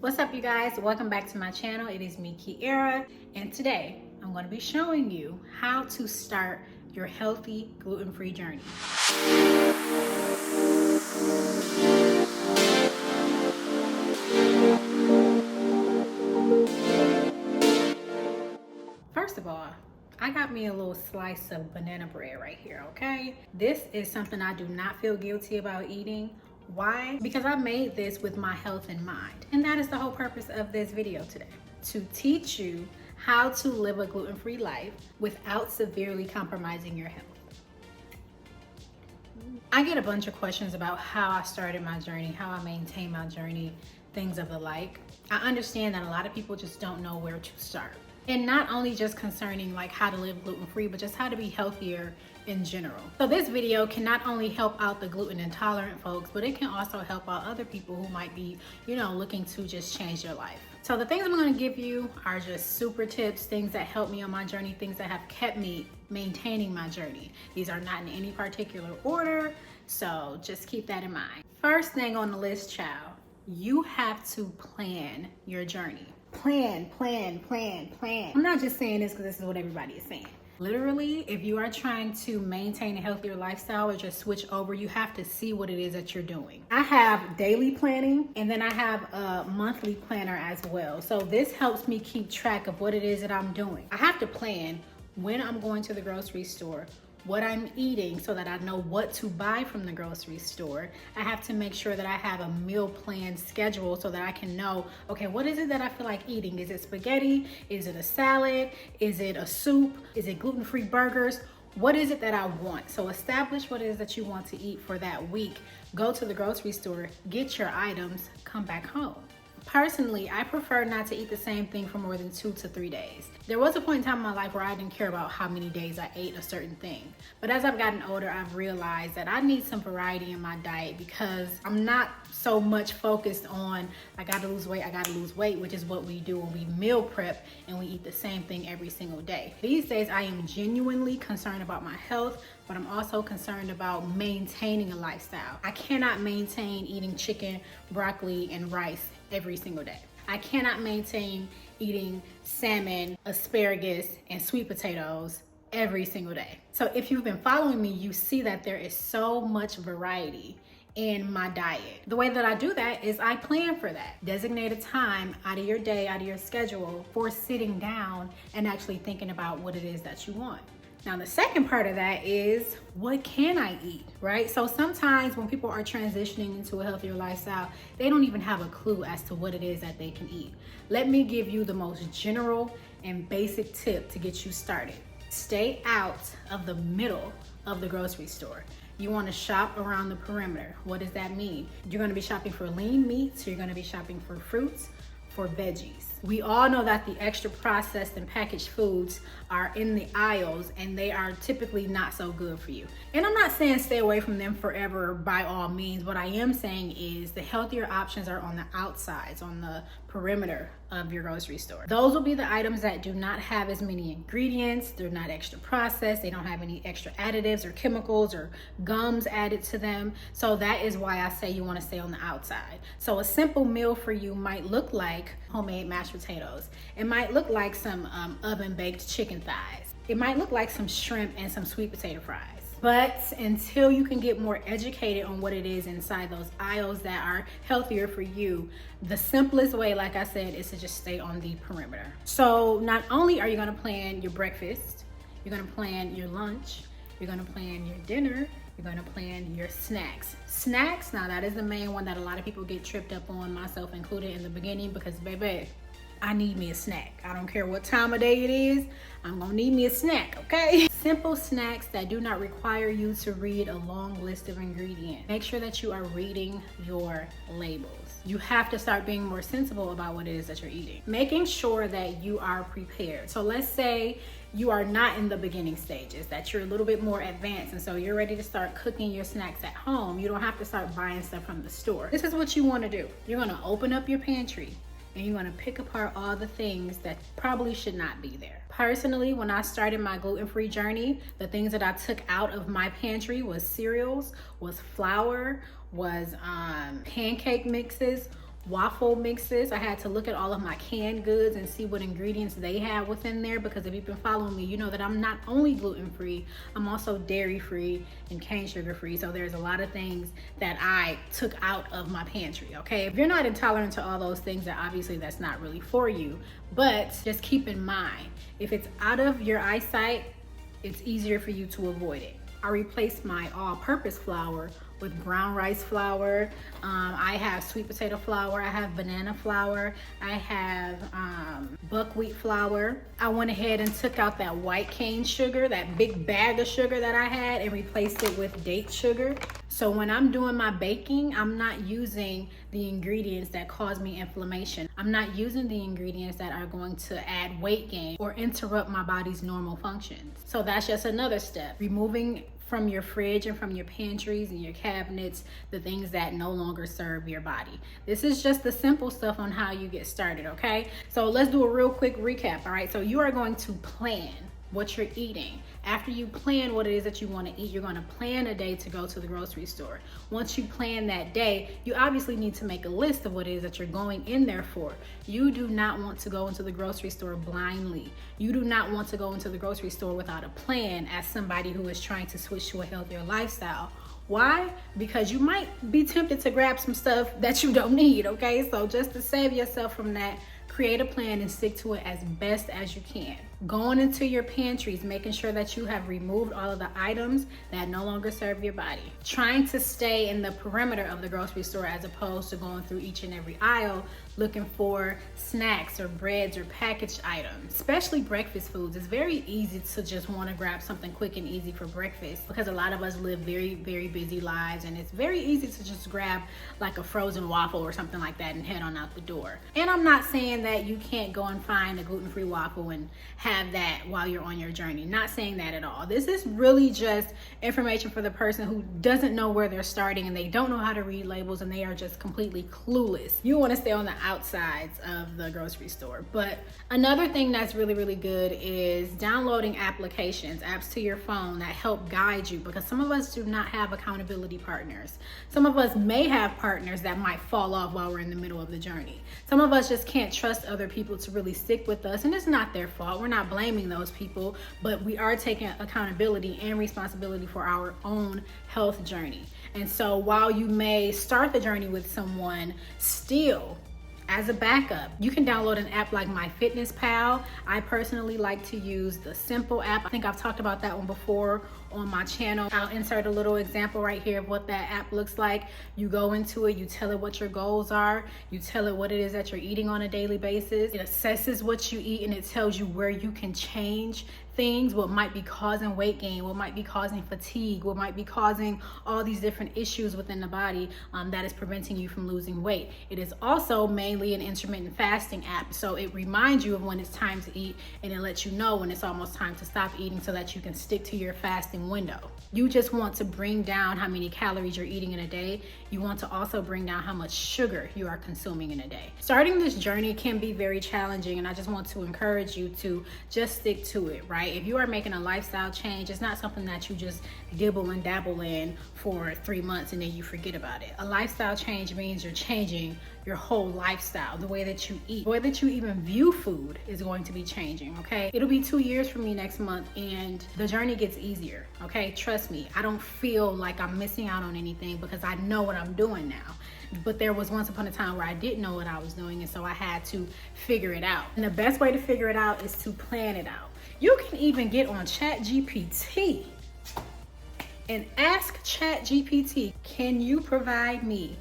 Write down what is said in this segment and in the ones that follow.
What's up, you guys? Welcome back to my channel. It is me, Kiera, and today I'm going to be showing you how to start your healthy gluten-free journey. First of all, I got me a little slice of banana bread right here, okay? This is something I do not feel guilty about eating. Why? Because I made this with my health in mind. And that is the whole purpose of this video today. To teach you how to live a gluten-free life without severely compromising your health. I get a bunch of questions about how I started my journey, how I maintain my journey, things of the like. I understand that a lot of people just don't know where to start. And not only just concerning like how to live gluten-free, but just how to be healthier in general. So this video can not only help out the gluten intolerant folks, but it can also help out other people who might be, looking to just change their life. So the things I'm gonna give you are just super tips, things that help me on my journey, things that have kept me maintaining my journey. These are not in any particular order, so just keep that in mind. First thing on the list, child, you have to plan your journey. Plan. I'm not just saying this because this is what everybody is saying. Literally, if you are trying to maintain a healthier lifestyle or just switch over, you have to see what it is that you're doing. I have daily planning and then I have a monthly planner as well. So this helps me keep track of what it is that I'm doing. I have to plan when I'm going to the grocery store, what I'm eating so that I know what to buy from the grocery store. I have to make sure that I have a meal plan schedule so that I can know, okay, what is it that I feel like eating? Is it spaghetti? Is it a salad? Is it a soup? Is it gluten-free burgers? What is it that I want? So establish what it is that you want to eat for that week. Go to the grocery store, get your items, come back home. Personally, I prefer not to eat the same thing for more than 2 to 3 days. There was a point in time in my life where I didn't care about how many days I ate a certain thing. But as I've gotten older, I've realized that I need some variety in my diet because I'm not so much focused on I gotta lose weight, which is what we do when we meal prep and we eat the same thing every single day. These days, I am genuinely concerned about my health, but I'm also concerned about maintaining a lifestyle. I cannot maintain eating chicken, broccoli, and rice every single day. I cannot maintain eating salmon, asparagus, and sweet potatoes every single day. So if you've been following me, you see that there is so much variety in my diet. The way that I do that is I plan for that. Designate a time out of your day, out of your schedule for sitting down and actually thinking about what it is that you want. Now, the second part of that is, what can I eat, right? So sometimes when people are transitioning into a healthier lifestyle, they don't even have a clue as to what it is that they can eat. Let me give you the most general and basic tip to get you started. Stay out of the middle of the grocery store. You want to shop around the perimeter. What does that mean? You're going to be shopping for lean meats, you're going to be shopping for fruits, for veggies. We all know that the extra processed and packaged foods are in the aisles and they are typically not so good for you. And I'm not saying stay away from them forever by all means. What I am saying is the healthier options are on the outsides, on the perimeter of your grocery store. Those will be the items that do not have as many ingredients, they're not extra processed, they don't have any extra additives or chemicals or gums added to them. So that is why I say you want to stay on the outside. So a simple meal for you might look like homemade mashed potatoes. It might look like some oven-baked chicken thighs. It might look like some shrimp and some sweet potato fries. But until you can get more educated on what it is inside those aisles that are healthier for you, the simplest way, like I said, is to just stay on the perimeter. So not only are you gonna plan your breakfast, you're gonna plan your lunch, you're gonna plan your dinner, you're gonna plan your snacks. Snacks, now that is the main one that a lot of people get tripped up on, myself included in the beginning, because baby, I need me a snack. I don't care what time of day it is, I'm gonna need me a snack, okay? Simple snacks that do not require you to read a long list of ingredients. Make sure that you are reading your labels. You have to start being more sensible about what it is that you're eating. Making sure that you are prepared. So let's say you are not in the beginning stages, that you're a little bit more advanced, and so you're ready to start cooking your snacks at home. You don't have to start buying stuff from the store. This is what you wanna do. You're gonna open up your pantry and you're gonna pick apart all the things that probably should not be there. Personally, when I started my gluten-free journey, the things that I took out of my pantry was cereals, was flour, was pancake mixes, waffle mixes. I had to look at all of my canned goods and see what ingredients they had within there, because if you've been following me, you know that I'm not only gluten-free, I'm also dairy-free and cane sugar-free. So there's a lot of things that I took out of my pantry, okay? If you're not intolerant to all those things, then obviously that's not really for you. But just keep in mind, if it's out of your eyesight, it's easier for you to avoid it. I replaced my all-purpose flour with brown rice flour. I have sweet potato flour, I have banana flour, I have buckwheat flour. I went ahead and took out that white cane sugar, that big bag of sugar that I had, and replaced it with date sugar. So when I'm doing my baking, I'm not using the ingredients that cause me inflammation. I'm not using the ingredients that are going to add weight gain or interrupt my body's normal functions. So that's just another step. Removing from your fridge and from your pantries and your cabinets the things that no longer serve your body. This is just the simple stuff on how you get started, okay? So let's do a real quick recap, all right? So you are going to plan what you're eating. After you plan what it is that you want to eat, you're going to plan a day to go to the grocery store. Once you plan that day, you obviously need to make a list of what it is that you're going in there for. You do not want to go into the grocery store blindly. You do not want to go into the grocery store without a plan as somebody who is trying to switch to a healthier lifestyle. Why? Because you might be tempted to grab some stuff that you don't need, okay? So just to save yourself from that, create a plan and stick to it as best as you can. Going into your pantries, making sure that you have removed all of the items that no longer serve your body. Trying to stay in the perimeter of the grocery store as opposed to going through each and every aisle looking for snacks or breads or packaged items. Especially breakfast foods. It's very easy to just want to grab something quick and easy for breakfast because a lot of us live very, very busy lives, and it's very easy to just grab like a frozen waffle or something like that and head on out the door. And I'm not saying that you can't go and find a gluten-free waffle and have that while you're on your journey. Not saying that at all. This is really just information for the person who doesn't know where they're starting and they don't know how to read labels and they are just completely clueless. You want to stay on the outsides of the grocery store. But another thing that's really, really good is downloading applications, apps to your phone that help guide you, because some of us do not have accountability partners. Some of us may have partners that might fall off while we're in the middle of the journey. Some of us just can't trust other people to really stick with us, and it's not their fault. We're not blaming those people, but we are taking accountability and responsibility for our own health journey. And so while you may start the journey with someone, still as a backup, you can download an app like MyFitnessPal. I personally like to use the Simple app. I think I've talked about that one before on my channel. I'll insert a little example right here of what that app looks like. You go into it, you tell it what your goals are, you tell it what it is that you're eating on a daily basis. It assesses what you eat and it tells you where you can change things, what might be causing weight gain, what might be causing fatigue, what might be causing all these different issues within the body that is preventing you from losing weight. It is also mainly an intermittent fasting app, so it reminds you of when it's time to eat and it lets you know when it's almost time to stop eating so that you can stick to your fasting window. You just want to bring down how many calories you're eating in a day. You want to also bring down how much sugar you are consuming in a day. Starting this journey can be very challenging, and I just want to encourage you to just stick to it, right? If you are making a lifestyle change, it's not something that you just dibble and dabble in for 3 months and then you forget about it. A lifestyle change means you're changing your whole lifestyle. The way that you eat, the way that you even view food is going to be changing, okay? It'll be 2 years for me next month and the journey gets easier, okay? Trust me, I don't feel like I'm missing out on anything because I know what I'm doing now. But there was once upon a time where I didn't know what I was doing, and so I had to figure it out. And the best way to figure it out is to plan it out. You can even get on ChatGPT and ask ChatGPT, can you provide me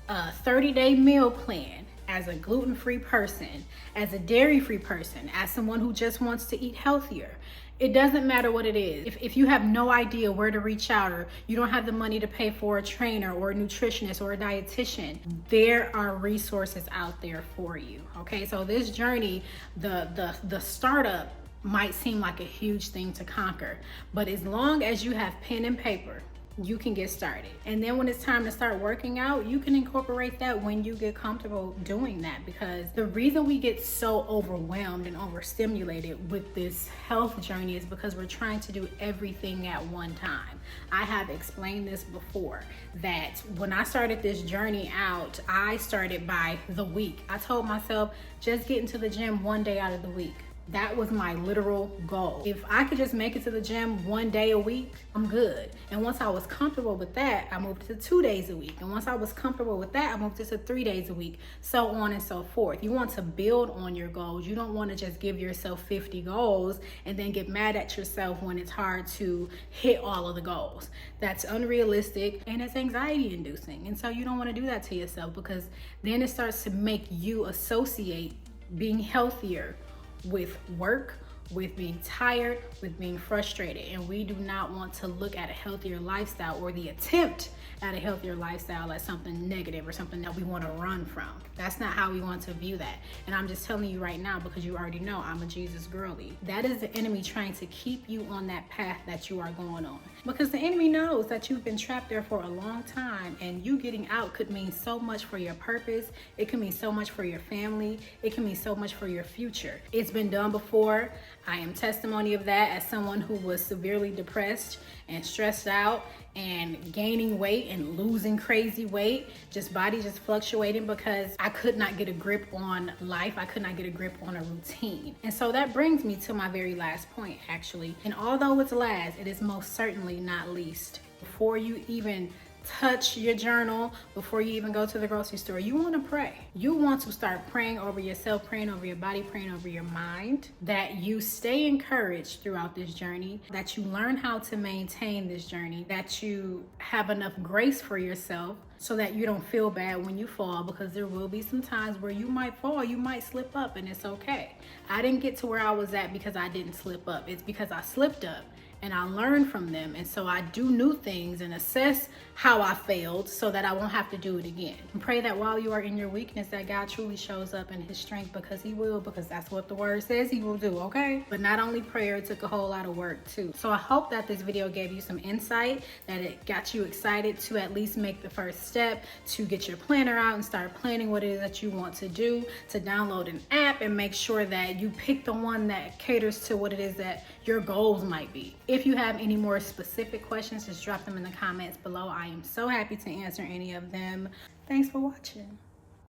a 30-day meal plan as a gluten-free person, as a dairy-free person, as someone who just wants to eat healthier? It doesn't matter what it is. If you have no idea where to reach out, or you don't have the money to pay for a trainer or a nutritionist or a dietitian, there are resources out there for you, okay? So this journey, the startup might seem like a huge thing to conquer, but as long as you have pen and paper you can get started. And then when it's time to start working out, you can incorporate that when you get comfortable doing that, because the reason we get so overwhelmed and overstimulated with this health journey is because we're trying to do everything at one time. I have explained this before, that when I started this journey out, I started by the week. I told myself, just get into the gym one day out of the week. That was my literal goal. If I could just make it to the gym one day a week, I'm good. And once I was comfortable with that, I moved to 2 days a week. And once I was comfortable with that, I moved to 3 days a week, so on and so forth. You want to build on your goals. You don't want to just give yourself 50 goals and then get mad at yourself when it's hard to hit all of the goals. That's unrealistic and it's anxiety inducing. And so you don't want to do that to yourself, because then it starts to make you associate being healthier with work, with being tired, with being frustrated. And we do not want to look at a healthier lifestyle, or the attempt at a healthier lifestyle, as something negative or something that we want to run from. That's not how we want to view that. And I'm just telling you right now, because you already know I'm a Jesus girly. That is the enemy trying to keep you on that path that you are going on. Because the enemy knows that you've been trapped there for a long time, and you getting out could mean so much for your purpose. It can mean so much for your family. It can mean so much for your future. It's been done before. I am testimony of that, as someone who was severely depressed and stressed out and gaining weight and losing crazy weight, body fluctuating, because I could not get a grip on life. I could not get a grip on a routine. And so that brings me to my very last point, actually. And although it's last, it is most certainly not least. Before you even touch your journal, before you even go to the grocery store, you want to pray. You want to start praying over yourself, praying over your body, praying over your mind, that you stay encouraged throughout this journey, that you learn how to maintain this journey, that you have enough grace for yourself so that you don't feel bad when you fall, because there will be some times where you might fall, you might slip up, and it's okay. I didn't get to where I was at because I didn't slip up. It's because I slipped up and I learn from them. And so I do new things and assess how I failed so that I won't have to do it again. And pray that while you are in your weakness, that God truly shows up in his strength, because he will, because that's what the word says he will do, okay? But not only prayer, it took a whole lot of work too. So I hope that this video gave you some insight, that it got you excited to at least make the first step, to get your planner out and start planning what it is that you want to do, to download an app and make sure that you pick the one that caters to what it is that your goals might be. If you have any more specific questions, just drop them in the comments below. I am so happy to answer any of them. Thanks for watching.